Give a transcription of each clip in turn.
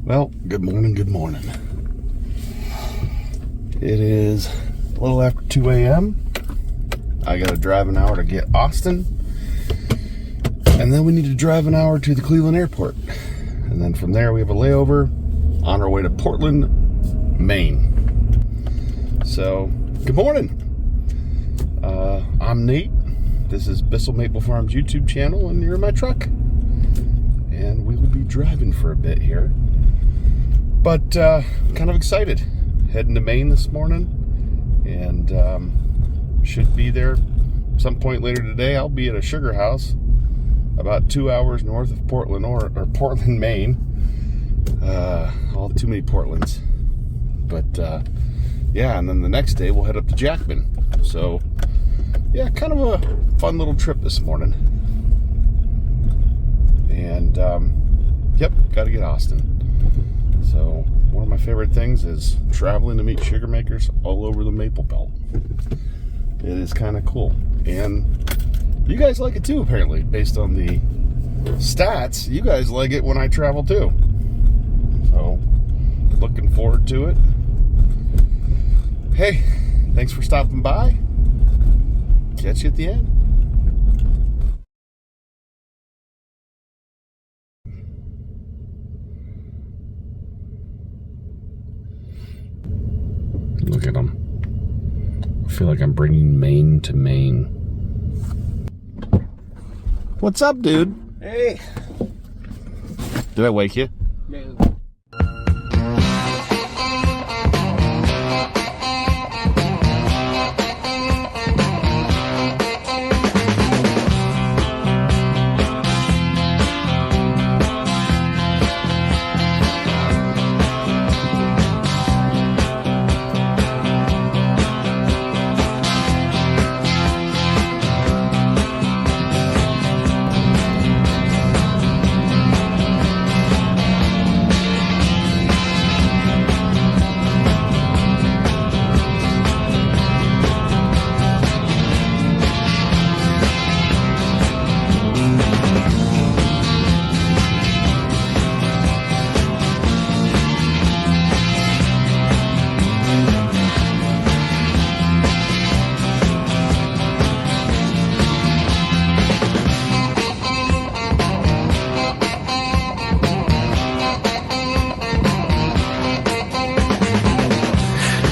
Well, good morning, good morning. It is a little after 2 a.m. I gotta drive an hour to get Austin. And then we need to drive an hour to the Cleveland airport. And then from there we have a layover on our way to Portland, Maine. So, good morning. I'm Nate. This is Bissell Maple Farms YouTube channel, and you're in my truck. And we will be driving for a bit here. But kind of excited. Heading to Maine this morning, and should be there some point later today. I'll be at a Sugarhouse about 2 hours north of Portland, or Portland, Maine. All too many Portlands. But yeah, and then the next day we'll head up to Jackman. So yeah, kind of a fun little trip this morning. And yep, got to get Austin. So one of my favorite things is traveling to meet sugar makers all over the Maple Belt. It is kind of cool. And you guys like it too, apparently, based on the stats. You guys like it when I travel too. So looking forward to it. Hey, thanks for stopping by. Catch you at the end. Look at them. I feel like I'm bringing Maine to Maine. What's up, dude? Hey. Did I wake you? No.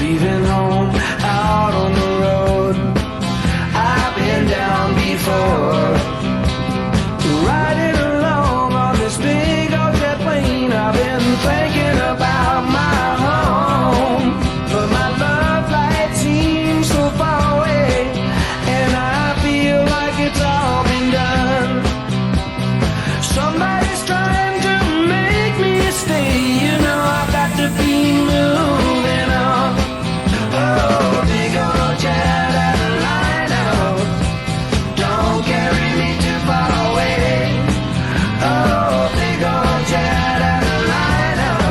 Leaving home out on the road, I've been down before. Riding along on this big old jet plane, I've been thinking about my home. But my love light seems so far away, and I feel like it's all been done. Somebody's trying to make me stay, you know I've got to be moving on. Oh, big old jet airliner, don't carry me too far away. Oh, big old jet airliner,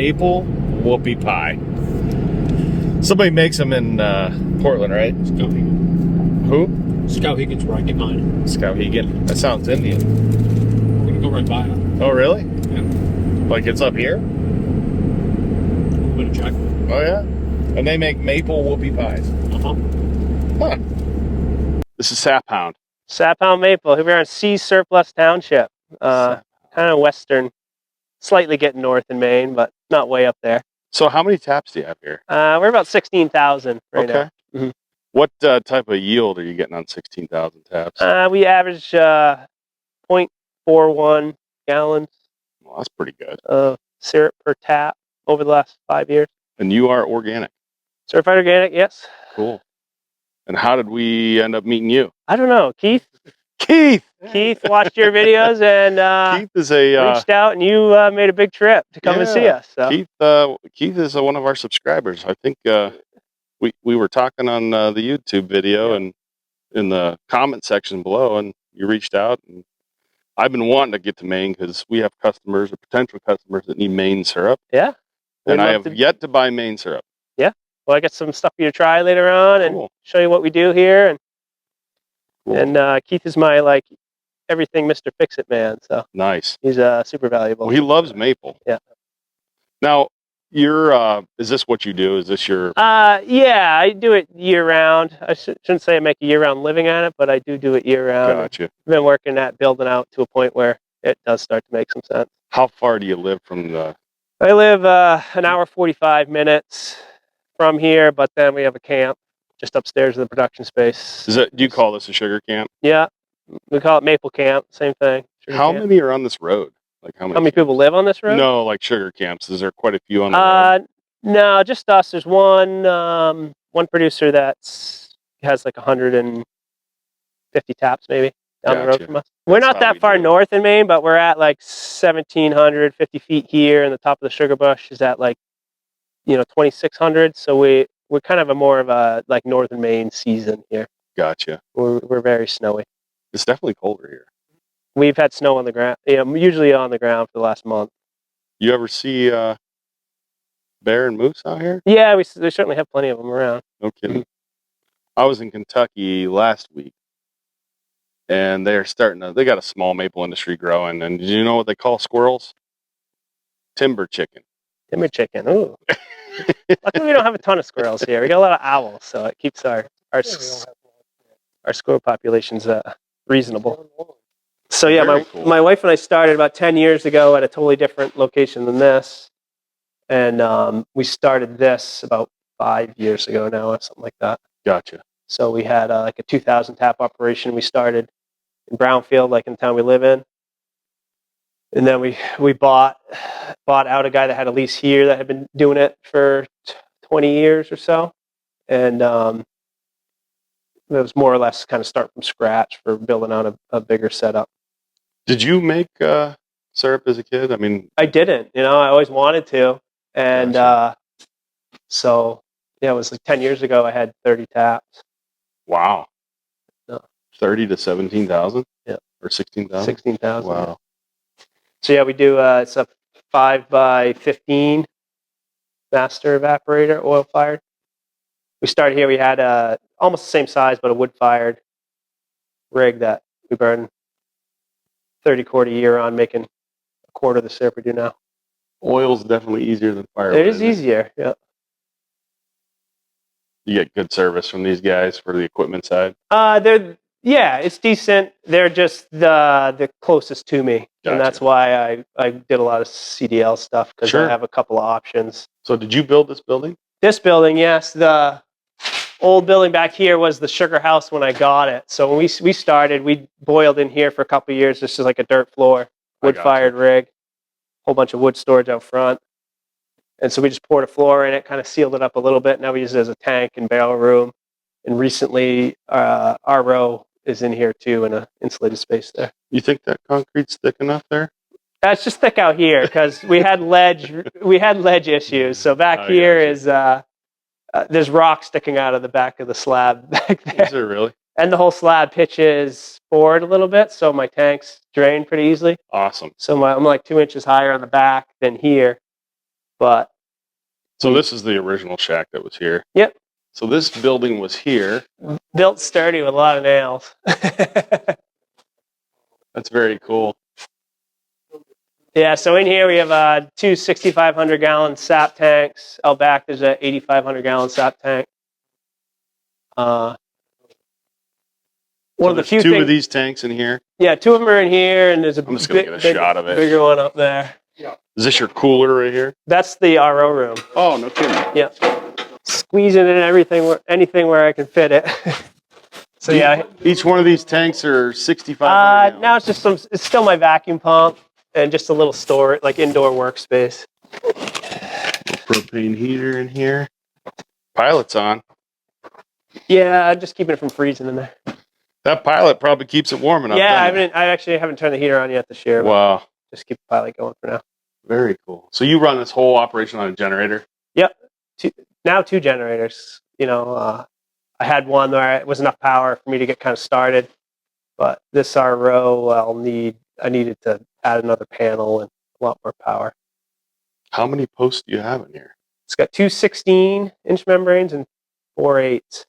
maple whoopie pie. Somebody makes them in Portland, right? Who? Skowhegan's where I get mine. Skowhegan. That sounds Indian. We're gonna go right by it. Oh, really? Yeah. Like it's up here? I'm gonna check. Oh, yeah? And they make maple whoopie pies. Huh. This is Saphound. Saphound Maple. Here we are in C Surplus Township. Kind of western, slightly getting north in Maine, but not way up there. So how many taps do you have here? We're about 16,000 right now. Okay. What type of yield are you getting on 16,000 taps? We average 0.41 gallons Well, that's pretty good. of syrup per tap over the last 5 years. And you are organic. Certified organic, yes. Cool. And how did we end up meeting you? I don't know. Keith watched your videos and Keith is a reached out, and you made a big trip to come and see us. So. Keith is one of our subscribers. I think we were talking on the YouTube video and in the comment section below, and you reached out. And I've been wanting to get to Maine because we have customers or potential customers that need Maine syrup. Yeah. And I have yet to buy Maine syrup. Yeah. Well, I got some stuff for you to try later on and show you what we do here. And Keith is my everything Mr. Fix-It man. So nice. He's super valuable. Well, he loves maple. Yeah. Now, you're is this what you do? Is this your yeah, I do it year round. I shouldn't say I make a year round living on it, but I do it year round. Gotcha. I've been working at building out to a point where it does start to make some sense. How far do you live from the I live an hour 45 minutes from here, but then we have a camp just upstairs in the production space. do you call this a sugar camp? Yeah. We call it Maple Camp, same thing. How many are on this road? Like how many people live on this road? No, like sugar camps. Is there quite a few on the road? No, just us. There's one producer that has like 150 taps maybe down the road from us. We're not that far north in Maine, but we're at like 1,750 feet here, and the top of the sugar bush is at 2,600. So we're kind of more of a northern Maine season here. Gotcha. We're very snowy. It's definitely colder here. We've had snow on the ground. Yeah, usually on the ground for the last month. You ever see bear and moose out here? Yeah, we certainly have plenty of them around. No kidding. I was in Kentucky last week, and they got a small maple industry growing. And do you know what they call squirrels? Timber chicken. Timber chicken. Ooh. Luckily, we don't have a ton of squirrels here. We got a lot of owls, so it keeps our squirrel populations reasonable. So yeah, my wife and I started about 10 years ago at a totally different location than this, and we started this about 5 years ago now, or something like that. Gotcha. So we had a 2,000 tap operation. We started in Brownfield, in the town we live in, and then we bought out a guy that had a lease here that had been doing it for 20 years or so, and it was more or less kind of start from scratch for building out a bigger setup. Did you make syrup as a kid? I mean, I didn't. I always wanted to, and so yeah, it was 10 years ago. I had 30 taps. Wow. No. 30 to 17,000. Yeah. Or 16,000. 16,000. Wow. So yeah, we do. It's a 5x15 master evaporator, oil fired. We started here. We had almost the same size, but a wood fired rig that we burn 30 quart a year on, making a quarter of the syrup we do now. Oil's definitely easier than firewood. It is easier, yeah. You get good service from these guys for the equipment side? It's decent. They're just the closest to me. Gotcha. And that's why I did a lot of CDL stuff, because I have a couple of options. So did you build this building? This building, yes. The old building back here was the Sugarhouse when I got it. So when we started, we boiled in here for a couple of years. This is like a dirt floor, wood-fired rig, whole bunch of wood storage out front. And so we just poured a floor in it, kind of sealed it up a little bit. Now we use it as a tank and barrel room. And recently, our row is in here too, in an insulated space there. You think that concrete's thick enough there? It's just thick out here because we had ledge issues. So back here is there's rock sticking out of the back of the slab back there. Is there really? And the whole slab pitches forward a little bit, so my tanks drain pretty easily. Awesome. So I'm like 2 inches higher on the back than here. But So this is the original shack that was here. Yep. So this building was here. built sturdy with a lot of nails. That's very cool. Yeah, so in here we have two 6,500 gallon sap tanks. Out back there's a 8,500 gallon sap tank. One So of the there's few two things, of these tanks in here. yeah, two of them are in here, and there's a I'm just gonna get a shot of it. bigger one up there. Is this your cooler right here? That's the RO room. Oh, no kidding. Yeah, squeezing in anything where I can fit it. So yeah, Each one of these tanks are 6,500 now it's just it's still my vacuum pump and just a little like indoor workspace. Propane heater in here. Pilot's on. Yeah, I'm just keeping it from freezing in there. That pilot probably keeps it warm enough. Yeah, I actually haven't turned the heater on yet this year. Wow. Just keep the pilot going for now. Very cool. So you run this whole operation on a generator? Yep. Now two generators. I had one where it was enough power for me to get kind of started, but this RO I needed to add another panel and a lot more power. How many posts do you have in here? It's got two 16-inch membranes and 4 8s.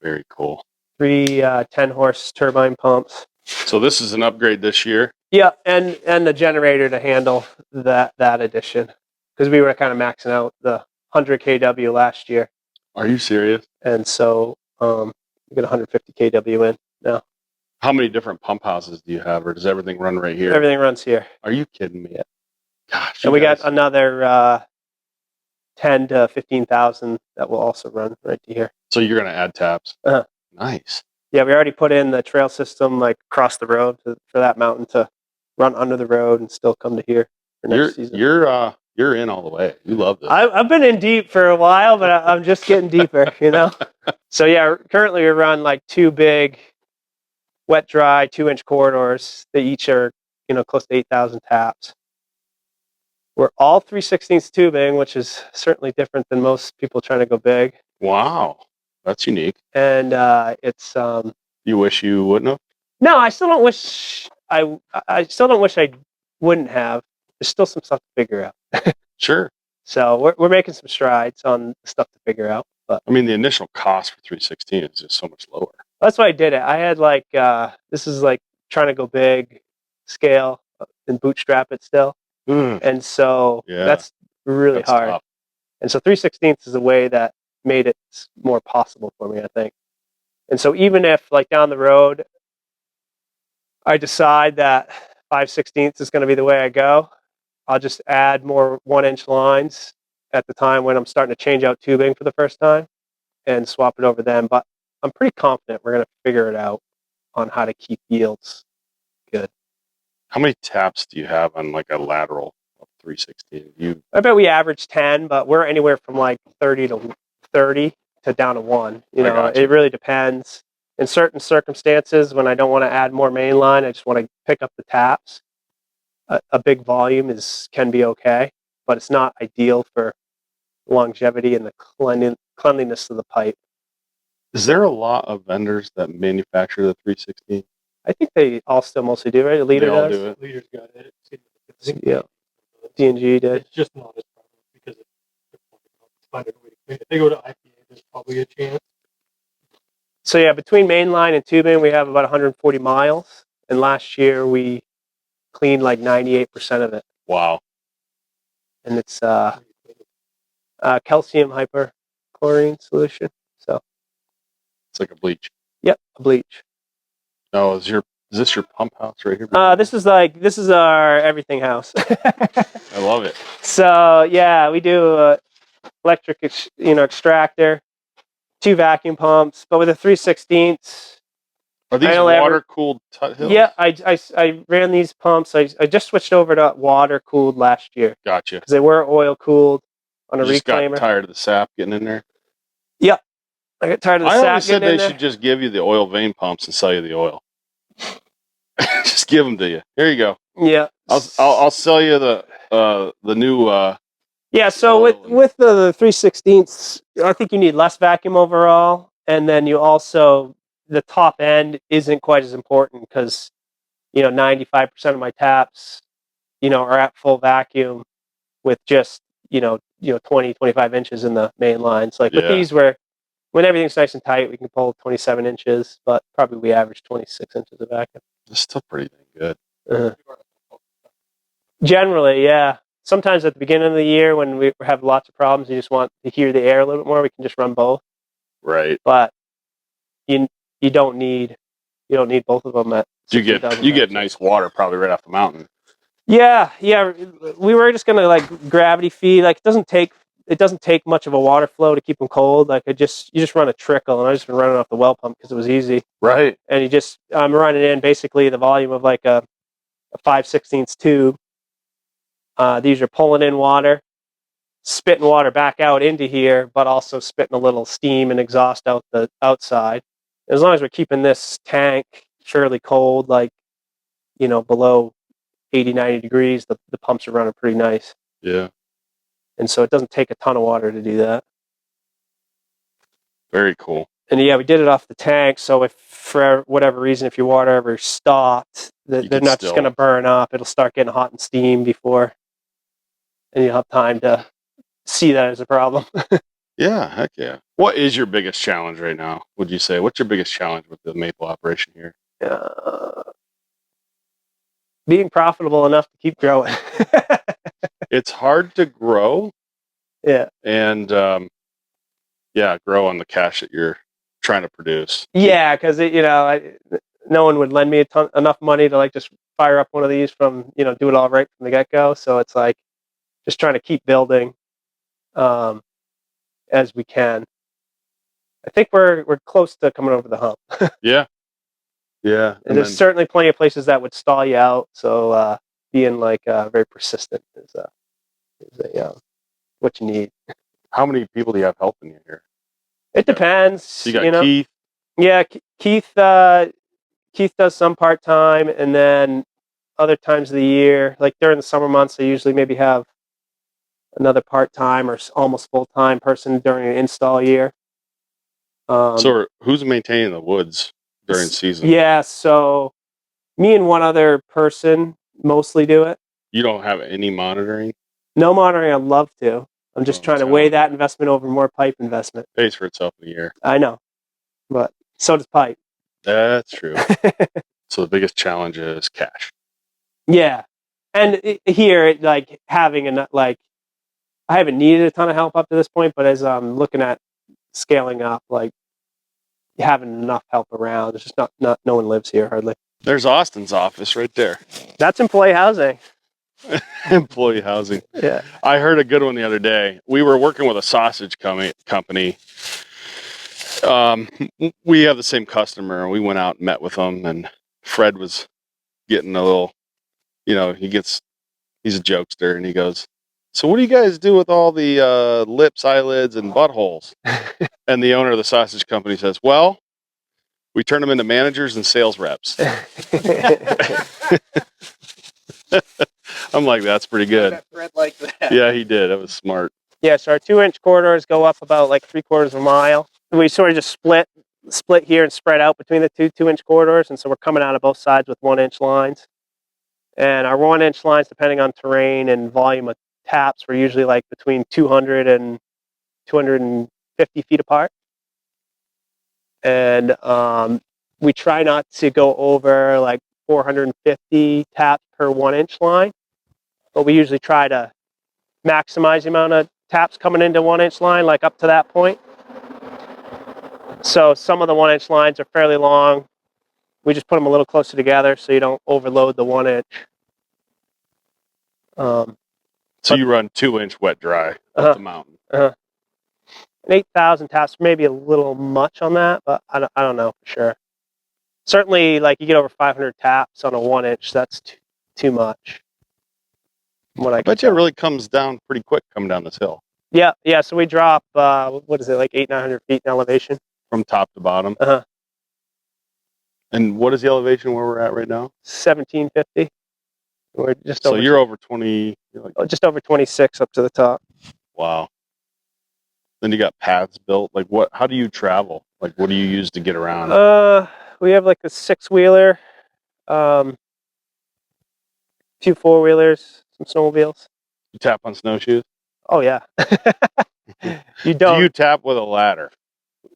Very cool. Three 10-horse turbine pumps. So this is an upgrade this year? Yeah, and the generator to handle that addition, because we were kind of maxing out the 100 kW last year. Are you serious? And so we get 150 kW in now. How many different pump houses do you have, or does everything run right here? Everything runs here. Are you kidding me? Yeah. Gosh. And we got another 10 to 15,000 that will also run right to here. So you're going to add taps? Uh-huh. Nice. Yeah, we already put in the trail system like across the road for that mountain to run under the road and still come to here for next season. You're in all the way. You love this. I've been in deep for a while, but I'm just getting deeper, So yeah, currently we run like two big wet dry 2-inch corridors. They each are close to 8,000 taps. We're all 3/16 tubing, which is certainly different than most people trying to go big. Wow, that's unique. And it's You wish you wouldn't have? no, I still don't wish I still don't wish I wouldn't have. There's still some stuff to figure out. Sure. So we're making some strides on the stuff to figure out. But I mean, the initial cost for 316 is just so much lower. that's why I did it. I had like this is like trying to go big scale and bootstrap it still. And so that's really hard. Tough. And so 3/16 is a way that made it more possible for me, I think. And so even if like down the road I decide that 5/16 is going to be the way I go, I'll just add more 1-inch lines at the time when I'm starting to change out tubing for the first time and swap it over then. But I'm pretty confident we're going to figure it out on how to keep yields good. How many taps do you have on like a lateral of 316? I bet we average 10, but we're anywhere from like 30 to down to 1. It really depends. In certain circumstances, when I don't want to add more main line, I just want to pick up the taps. A big volume can be okay, but it's not ideal for longevity and the cleanliness of the pipe. Is there a lot of vendors that manufacture the 316? I think they all still mostly do, right? Leader They all does. do it. Leaders got it. Yeah. D&G did. It's just not as prevalent because it's finding a way to clean it. If they go to IPA, there's probably a chance. So yeah, between mainline and tubing, we have about 140 miles. And last year we cleaned like 98% of it. Wow. And it's calcium hyperchlorine solution. So It's like a bleach. yep, a bleach. No, is this your pump house right here? This is our everything house. I love it. So yeah, we do electric extractor, 2 vacuum pumps, but with a 3/16. Are these water cooled Tut Hills? Yeah, I ran these pumps. I just switched over to water cooled last year Gotcha. because they were oil cooled on a You just reclaimer. got tired of the sap getting in there? Yep. I got tired of the I sap always said getting they in there. should just give you the oil vein pumps and sell you the oil. Just give them to you. Here you go. Yeah. I'll sell you the new. Yeah. So with the 3/16, I think you need less vacuum overall, and then you also the top end isn't quite as important because 95% of my taps are at full vacuum, with just, 20, 25 inches in the main lines. Like with Yeah. these, when everything's nice and tight, we can pull 27 inches, but probably we average 26 inches of vacuum. That's still pretty dang good. Uh, Generally, yeah. Sometimes at the beginning of the year when we have lots of problems, you just want to hear the air a little bit more. We can just run both, Right. but you don't need both of them. You get nice water probably right off the mountain. Yeah. We were just gonna like gravity feed. Like it doesn't take much of a water flow to keep them cold. Like you just run a trickle, and I just been running off the well pump because it was easy. Right. And I'm running in basically the volume of like a 5/16 tube. These are pulling in water, spitting water back out into here, but also spitting a little steam and exhaust out the outside. As long as we're keeping this tank fairly cold, like below 80, 90 degrees, the pumps are running pretty nice. Yeah. And so it doesn't take a ton of water to do that. Very cool. And yeah, we did it off the tank. So if for whatever reason, if your water ever stopped, they're not just going to burn up. It'll start getting hot and steam before, and you'll have time to see that as a problem. Yeah, heck yeah. What is your biggest challenge right now, would you say? What's your biggest challenge with the maple operation here? Being profitable enough to keep growing. It's hard to grow. Yeah. And, grow on the cash that you're trying to produce. Yeah, because no one would lend me enough money to like just fire up one of these from do it all right from the get go. So it's like just trying to keep building as we can. I think we're close to coming over the hump. Yeah. And there's certainly plenty of places that would stall you out. So being like very persistent is what you need. How many people do you have helping you here? It depends. So you got Keith. Yeah, Keith does some part-time, and then other times of the year, like during the summer months, I usually maybe have another part-time or almost full-time person during an install year. So who's maintaining the woods during season? Yeah, so me and one other person mostly do it. You don't have any monitoring? No monitoring. I'd love to. I'm just trying to weigh that investment over more pipe investment. Pays for itself in a year. I know, but so does pipe. That's true. So the biggest challenge is cash. Yeah, and here, like having I haven't needed a ton of help up to this point, but as I'm looking at scaling up, like having enough help around, there's just not no one lives here hardly. There's Austin's office right there. That's employee housing. Employee housing. Yeah. I heard a good one the other day. We were working with a sausage company. We have the same customer, and we went out and met with them, and Fred was getting a little, he's a jokester, and he goes, "So what do you guys do with all the lips, eyelids, and buttholes?" And the owner of the sausage company says, "Well, we turn them into managers and sales reps." I'm like, that's pretty good. Fred like that. Yeah, he did. That was smart. Yeah, so our 2-inch corridors go up about like 3/4 of a mile. We sort of just split here and spread out between the 2-inch corridors, and so we're coming out of both sides with 1-inch lines. And our 1-inch lines, depending on terrain and volume of taps, were usually like between 200 and 250 feet apart. And we try not to go over like 450 taps per 1-inch line, but we usually try to maximize the amount of taps coming into 1-inch line, like up to that point. So some of the 1-inch lines are fairly long. We just put them a little closer together so you don't overload the 1-inch. So you run 2-inch wet dry up the mountain. And 8,000 taps, maybe a little much on that, but I don't know for sure. Certainly, like you get over 500 taps on a 1-inch, that's too much. I bet you it really comes down pretty quick coming down this hill. Yeah. So we drop, what is it, like 800-900 feet in elevation? From top to bottom? Uh-huh. And what is the elevation where we're at right now? 1750. We're just so you're over 20. Just over 26 up to the top. Wow. Then you got paths built. Like how do you travel? Like what do you use to get around? We have like a 6-wheeler, few 4-wheelers, some snowmobiles. You tap on snowshoes? Oh yeah. You Do don't. you tap with a ladder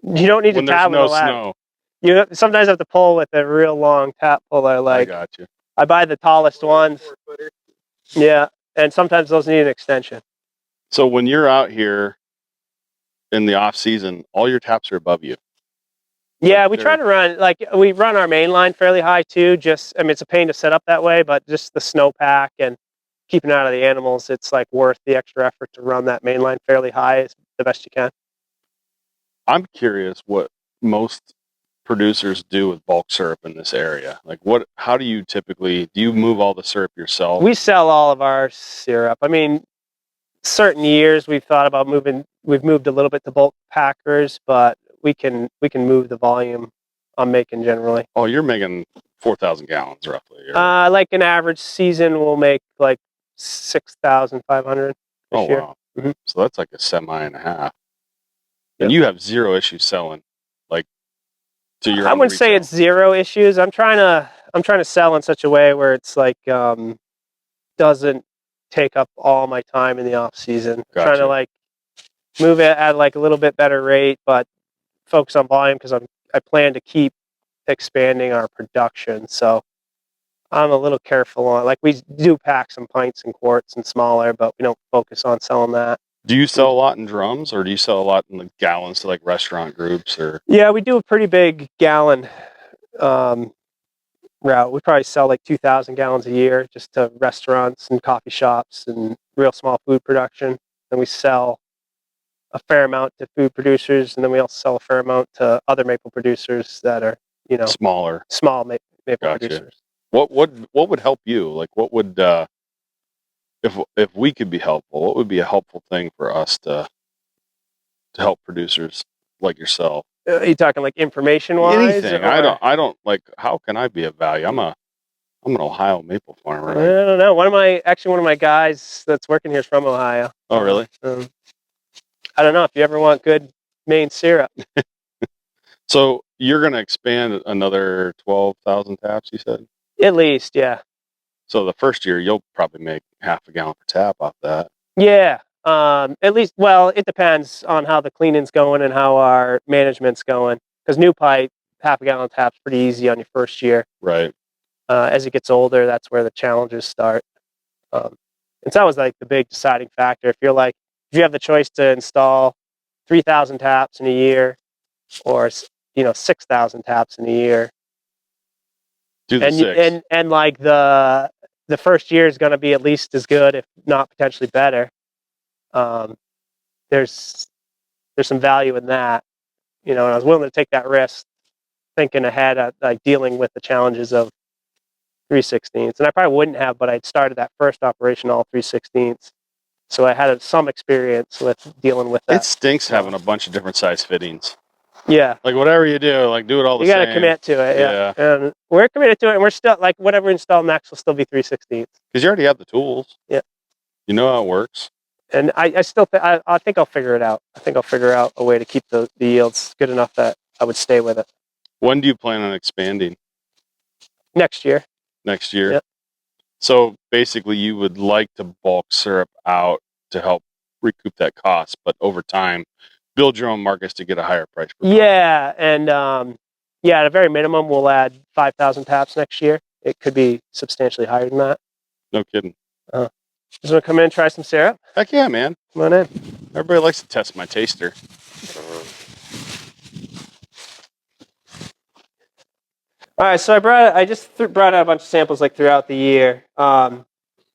You don't need when to there's tap with no a ladder. snow? You sometimes have to pull with a real long tap puller. I Like got you. I buy the tallest ones. Yeah, and sometimes those need an extension. So when you're out here in the off season, all your taps are above you. Yeah, Like we try to run we run our main line fairly high too. I mean, it's a pain to set up that way, but just the snowpack and keeping out of the animals, it's like worth the extra effort to run that main line fairly high as the best you can. I'm curious what most producers do with bulk syrup in this area. Like how do you typically, do you move all the syrup yourself? We sell all of our syrup. I mean, certain years we've thought about we've moved a little bit to bulk packers, but we can move the volume I'm making generally. Oh, you're making 4,000 gallons roughly. Like an average season we'll make like 6,500 this year. Wow. Mhm. So that's like a semi and a half. And Yep. you have zero issues selling like to your I own wouldn't say retail. it's zero issues. I'm trying to sell in such a way where it's like doesn't take up all my time in the off season. Gotcha. Trying to like move it at like a little bit better rate, but focus on volume because I plan to keep expanding our production. So I'm a little careful on, like, we do pack some pints and quarts and smaller, but we don't focus on selling that. Do you sell a lot in drums, or do you sell a lot in the gallons to like restaurant groups? Or Yeah, we do a pretty big gallon route. We probably sell like 2,000 gallons a year just to restaurants and coffee shops and real small food production. And we sell a fair amount to food producers, and then we also sell a fair amount to other maple producers that are, smaller? small maple Gotcha. producers. What would help you? Like, what would if we could be helpful? What would be a helpful thing for us to help producers like yourself? Are you talking like information wise? Anything. I don't like. How can I be of value? I'm an Ohio maple farmer. I don't know. One of my guys that's working here is from Ohio. Oh, really? I don't know if you ever want good Maine syrup. So you're going to expand another 12,000 taps, you said? At least, yeah. So the first year you'll probably make half a gallon per tap off that. Yeah. At least, well, it depends on how the cleaning's going and how our management's going. Because new pipe, half a gallon tap's pretty easy on your first year. Right. As it gets older, that's where the challenges start. And so that was like the big deciding factor. If you have the choice to install 3,000 taps in a year, or 6,000 taps in a year, Do the six. and like the first year is going to be at least as good, if not potentially better. There's some value in that, and I was willing to take that risk, thinking ahead at like dealing with the challenges of 3/16. And I probably wouldn't have, but I'd started that first operation all 3/16. So I had some experience with dealing with that. It stinks having a bunch of different size fittings. Yeah. Like whatever you do, like do it all the same. You same. got to commit to it. Yeah. And we're committed to it, and we're still like whatever we install next will still be 3/16. Because you already have the tools. Yeah. You know how it works. And I still I think I'll figure it out. I think I'll figure out a way to keep the yields good enough that I would stay with it. When do you plan on expanding? Next year. Next year? Yep. So basically you would like to bulk syrup out to help recoup that cost, but over time build your own markets to get a higher price per pound. Yeah, and at a very minimum we'll add 5,000 taps next year. It could be substantially higher than that. No kidding. Just want to come in and try some syrup? Heck yeah, man. Come on in. Everybody likes to test my taster. All right, so I just brought out a bunch of samples like throughout the year. I don't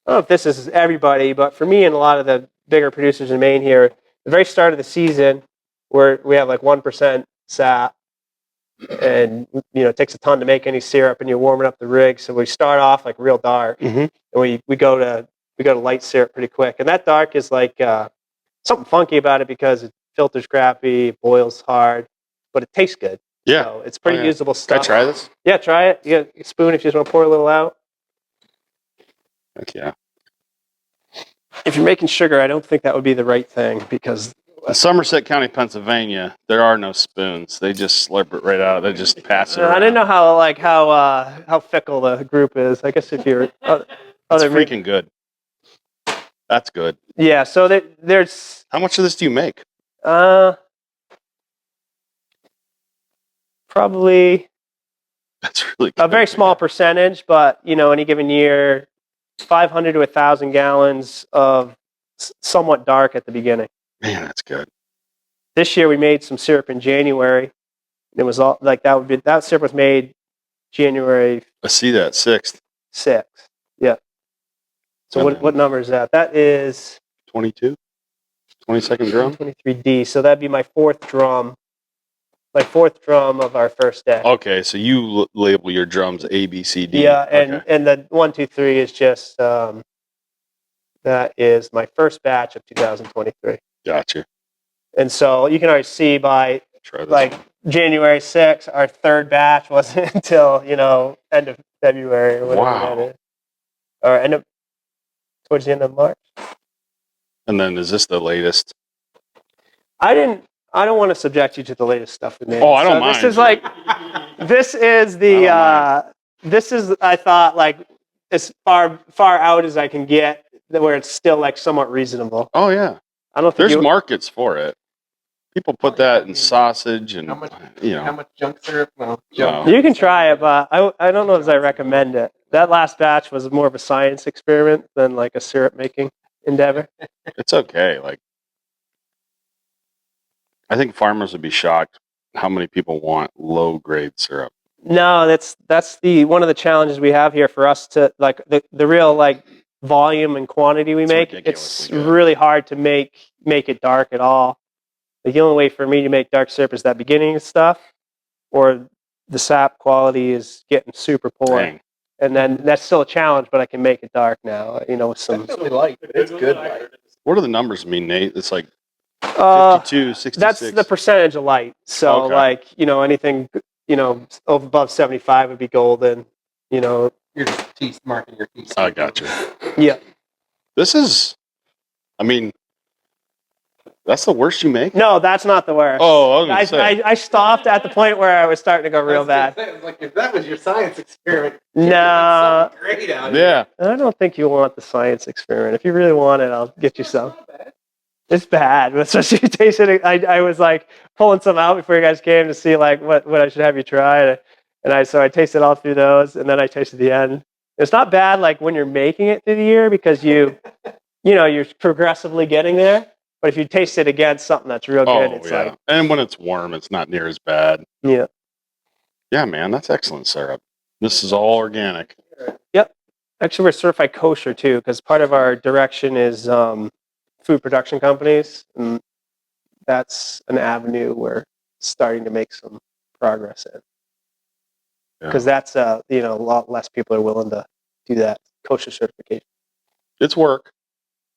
know if this is everybody, but for me and a lot of the bigger producers in Maine here, the very start of the season, where we have like 1% sap, and it takes a ton to make any syrup, and you're warming up the rig. So we start off like real dark, and we go to light syrup pretty quick. And that dark is like something funky about it because it filters crappy, it boils hard, but it tastes good. Yeah. So it's pretty usable stuff. Can I try this? Yeah, try it. You got a spoon if you just want to pour a little out. Heck yeah. If you're making sugar, I don't think that would be the right thing, because in Somerset County, Pennsylvania, there are no spoons. They just slurp it right out. They just pass it around. I didn't know how fickle the group is. I guess if you're it's freaking good. That's good. Yeah, so there's How much of this do you make? probably That's really a good, very small man. percentage, but any given year, 500 to 1,000 gallons of somewhat dark at the beginning. Man, that's good. This year we made some syrup in January. It was all like that syrup was made January I see that 6th, 6th. Yeah. So what number is that? That is 22, 22nd drum. 23D. So that'd be my fourth drum. My fourth drum of our first day. Okay, so you label your drums A, B, C, D. Yeah, and Okay. and the 1, 2, 3 is just that is my first batch of 2023. Gotcha. And so you can already see by Try this. like January 6th, our third batch wasn't until end of February or whatever Wow. that is, or towards the end of March. And then is this the latest? I don't want to subject you to the latest stuff we made. Oh, I don't mind. This is like, this is the, this is, I thought, like, as far out as I can get, where it's still like somewhat reasonable. Oh yeah. I don't think There's markets for it. People put that in sausage and How much junk syrup? Well, you can try it, but I don't know if I recommend it. That last batch was more of a science experiment than like a syrup making endeavor. It's okay. Like, I think farmers would be shocked how many people want low grade syrup. No, that's the one of the challenges we have here for us to like the real like volume and quantity we make. It's ridiculously good. really hard to make it dark at all. The only way for me to make dark syrup is that beginning stuff, or the sap quality is getting super poor. Dang. And then that's still a challenge, but I can make it dark now. With some. That's really light, but it's good light. What do the numbers mean, Nate? It's like 52, 66. That's the percentage of light. So Okay. anything above 75 would be golden. You're just marking your piece. I got you. Yeah. This is, I mean, that's the worst you make? No, that's not the worst. Oh, I was gonna say. I stopped at the point where I was starting to go real bad. Like if that was your science experiment, No, great out. Yeah. I don't think you want the science experiment. If you really want it, I'll get you some. It's bad, especially if you taste it. I was like pulling some out before you guys came to see like what I should have you try, and I tasted all through those, and then I tasted the end. It's not bad like when you're making it through the year because you're progressively getting there. But if you taste it against something that's real good, it's like. And when it's warm, it's not near as bad. Yeah. Yeah, man, that's excellent syrup. This is all organic. Yep. Actually, we're certified kosher too, because part of our direction is food production companies, and that's an avenue we're starting to make some progress in. Because that's a lot less people are willing to do that kosher certification. It's work.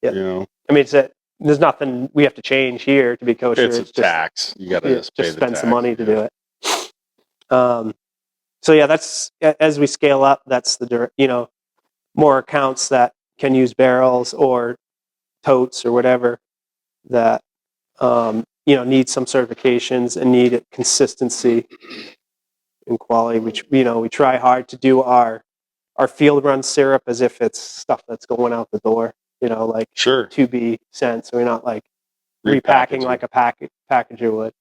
Yeah. I mean, there's nothing we have to change here to be kosher. It's a tax. You got to just pay the spend tax. some money to do it. So yeah, that's as we scale up. That's the more accounts that can use barrels or totes or whatever that need some certifications and need consistency and quality. Which we try hard to do our field run syrup as if it's stuff that's going out the door. Like Sure. to be sent. So we're not like repacking like a packager would.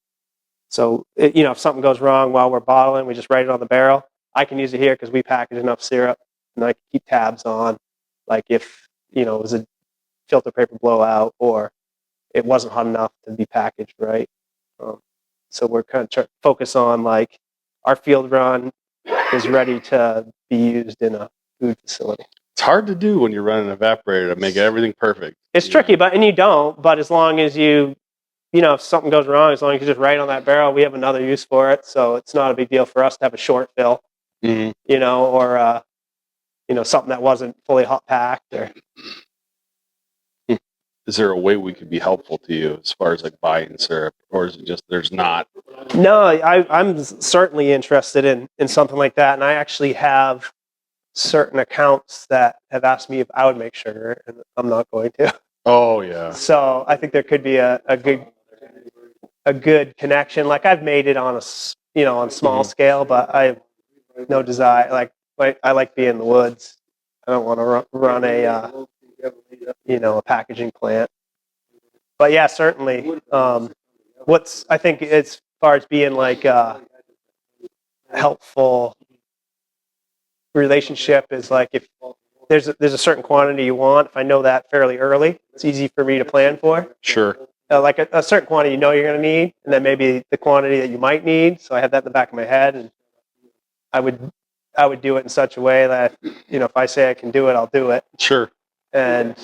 So, if something goes wrong while we're bottling, we just write it on the barrel. I can use it here because we package enough syrup, and I can keep tabs on, like if, it was a filter paper blowout or it wasn't hot enough to be packaged right. So we're kind of focus on like our field run is ready to be used in a food facility. It's hard to do when you're running an evaporator to make everything perfect. It's tricky, but you don't. But as long as if something goes wrong, as long as you just write on that barrel, we have another use for it. So it's not a big deal for us to have a short fill, or something that wasn't fully hot packed. Or is there a way we could be helpful to you as far as like buying syrup, or is it just there's not? No, I'm certainly interested in something like that, and I actually have certain accounts that have asked me if I would make sugar, and I'm not going to. Oh yeah. So I think there could be a good connection. Like I've made it on on small scale, but I have no desire. Like I like being in the woods. I don't want to run a a packaging plant. But yeah, certainly. I think as far as being like helpful relationship is like if there's a certain quantity you want, if I know that fairly early, it's easy for me to plan for. Sure. Like a certain quantity you're going to need, and then maybe the quantity that you might need. So I have that in the back of my head, and I would do it in such a way that if I say I can do it, I'll do it. Sure. And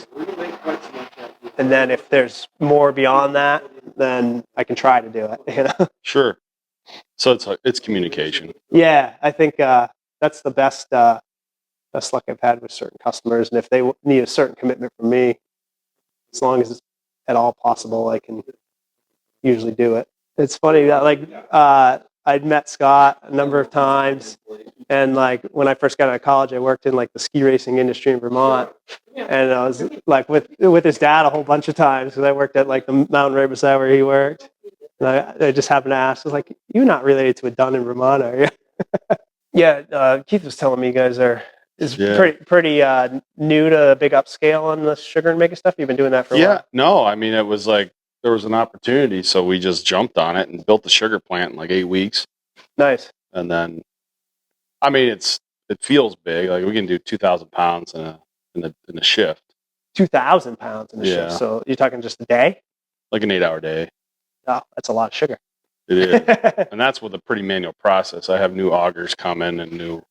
then if there's more beyond that, then I can try to do it. Sure. So it's communication. Yeah, I think that's the best luck I've had with certain customers, and if they need a certain commitment from me, as long as it's at all possible, I can usually do it. It's funny that I'd met Scott a number of times, and like when I first got out of college, I worked in like the ski racing industry in Vermont, and I was like with his dad a whole bunch of times because I worked at like the mountain right beside where he worked. And I just happened to ask, I was like, "You're not related to a Dunn in Vermont, are you?" Yeah, Keith was telling me you guys pretty new to big upscale on the sugar and making stuff. You've been doing that for a while. Yeah, no, I mean, it was like there was an opportunity, so we just jumped on it and built the sugar plant in like 8 weeks. Nice. And then, I mean, it feels big. Like we can do 2,000 pounds in a shift. 2,000 pounds in a shift. So you're talking just a day? Like an 8-hour day. Oh, that's a lot of sugar. It is. And that's with a pretty manual process. I have new augers come in and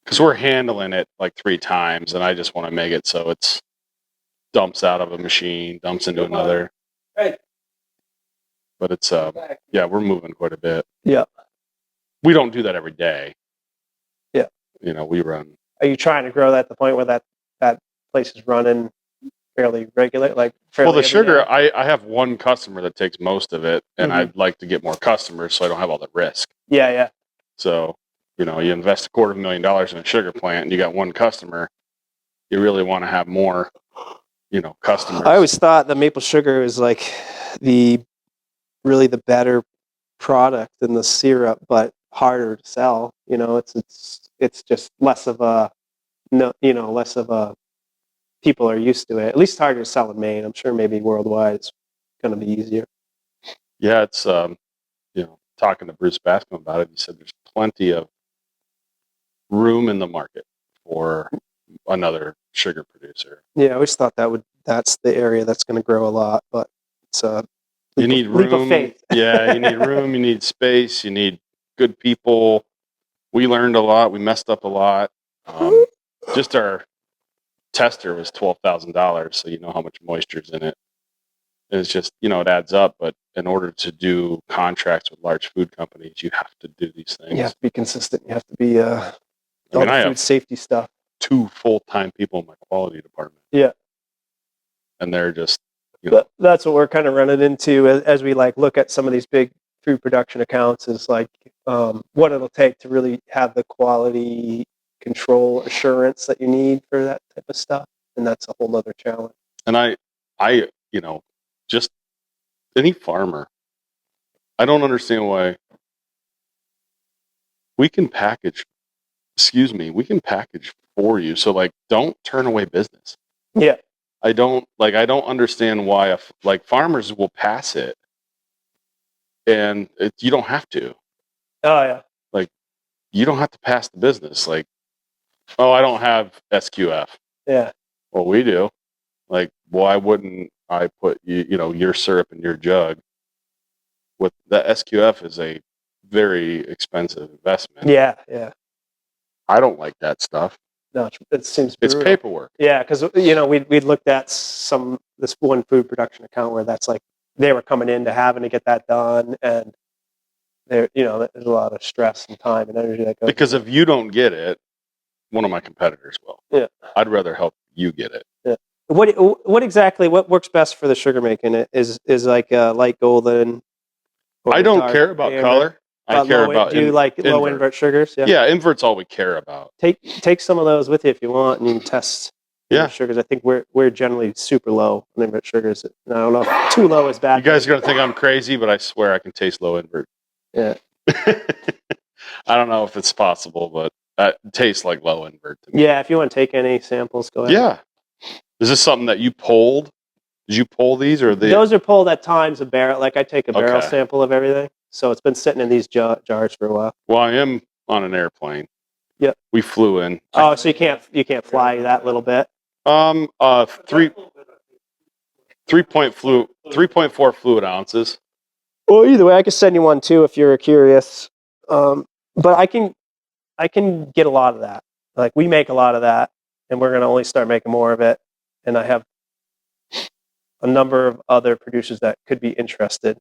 because we're handling it like 3 times, and I just want to make it so it's dumps out of a machine, dumps into another. Right. But it's we're moving quite a bit. Yeah. We don't do that every day. Yeah. We run. Are you trying to grow that to the point where that place is running fairly regular? Well, the sugar, I have one customer that takes most of it, and I'd like to get more customers so I don't have all the risk. Yeah, yeah. So, you invest $250,000 in a sugar plant and you got one customer, you really want to have more, customers. I always thought that maple sugar is like really the better product than the syrup, but harder to sell. It's just less of a people are used to it. At least harder to sell in Maine. I'm sure maybe worldwide it's going to be easier. Yeah, it's talking to Bruce Bascom about it. He said there's plenty of room in the market for another sugar producer. Yeah, I always thought that's the area that's going to grow a lot, but it's you need room. Leap of faith. Yeah, you need room. You need space. You need good people. We learned a lot. We messed up a lot. Just our tester was $12,000, so you know how much moisture's in it. And it's just it adds up. But in order to do contracts with large food companies, you have to do these things. You have to be consistent. You have to be I have food safety stuff. 2 full-time people in my quality department. Yeah, and they're just that's what we're kind of running into as we look at some of these big food production accounts is what it'll take to really have the quality control assurance that you need for that type of stuff, and that's a whole other challenge. And I just any farmer, I don't understand why we can package for you, so don't turn away business. Yeah, I don't understand why farmers will pass it, and you don't have to. Oh yeah. You don't have to pass the business. Oh, I don't have SQF. Yeah. Well, we do. Why wouldn't I put your syrup in your jug? With the SQF is a very expensive investment. Yeah, yeah. I don't like that stuff. No, it seems brutal. It's paperwork. Yeah, because we looked at this one food production account where that's they were coming in to having to get that done, and there's a lot of stress and time and energy that goes. Because if you don't get it, one of my competitors will. Yeah. I'd rather help you get it. Yeah. What works best for the sugar making? Is light golden? I don't care about color. I care about. Do you like low invert sugars? Yeah. Yeah, invert's all we care about. Take some of those with you if you want, and you can test. Yeah. Sugars. I think we're generally super low on invert sugars. And I don't know if too low is bad. You guys are gonna think I'm crazy, but I swear I can taste low invert. Yeah. I don't know if it's possible, but it tastes like low invert to me. Yeah, if you want to take any samples, go ahead. Yeah. Is this something that you pulled? Did you pull these or they? Those are pulled at times a barrel. Like I take a barrel Okay. sample of everything. So it's been sitting in these jars for a while. Well, I am on an airplane. Yep. We flew in. Oh, so you can't fly that little bit. 3.4 fluid ounces. Well, either way, I could send you one too if you're curious. But I can get a lot of that. Like we make a lot of that, and we're gonna only start making more of it. And I have a number of other producers that could be interested,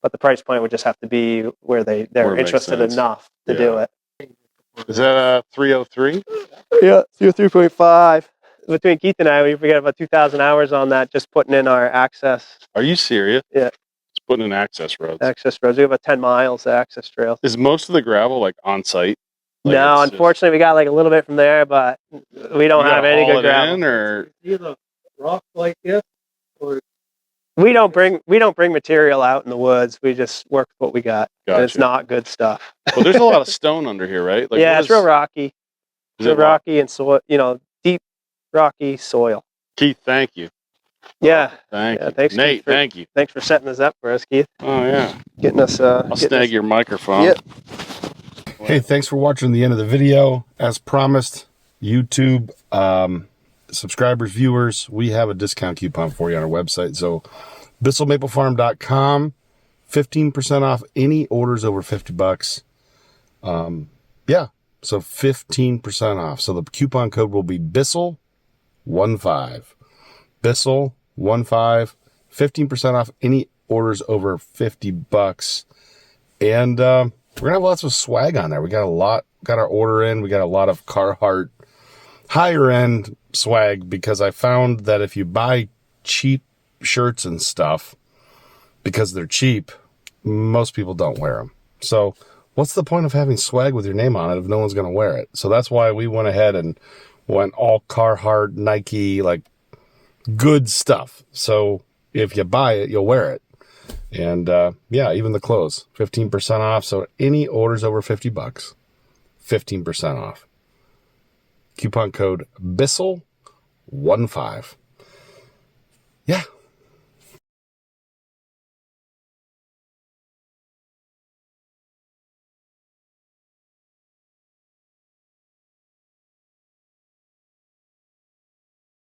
but the price point would just have to be where they're Where it makes interested sense. enough to do it. Is that a 303? Yeah, 3.5. Between Keith and I, we got about 2,000 hours on that, just putting in our access Are you serious? Yeah. Just putting in access roads. roads. We have about 10 miles of access trails. Is most of the gravel like on site? Like No, it's unfortunately, we got like a little bit from there, but we don't You have gotta any haul good it gravel. in, or Either rock like this, or We don't bring material out in the woods. We just work with what we got. And it's Gotcha. not good stuff. well, there's a lot of stone under here, right? Like, yeah, what it's real rocky. is Real it rocky and soil, deep rocky soil. Keith, thank you. Yeah. Thank Yeah, you. thanks, Nate, Keith, for- thank you. Thanks for setting this up for us, Keith. Oh, yeah. Getting us I'll snag your microphone. Yep. Hey, thanks for watching the end of the video. As promised, YouTube subscribers, viewers, we have a discount coupon for you on our website. So BissellMapleFarm.com, 15% off any orders over $50. Yeah, so 15% off. So the coupon code will be Bissell15. Bissell15, 15% off any orders over $50. And we're gonna have lots of swag on there. We got our order in. We got a lot of Carhartt higher end swag, because I found that if you buy cheap shirts and stuff because they're cheap, most people don't wear them. So what's the point of having swag with your name on it if no one's gonna wear it? So that's why we went ahead and went all Carhartt, Nike, like good stuff. So if you buy it, you'll wear it. And yeah, even the clothes, 15% off. So any orders over $50, 15% off. Coupon code Bissell15. Yeah,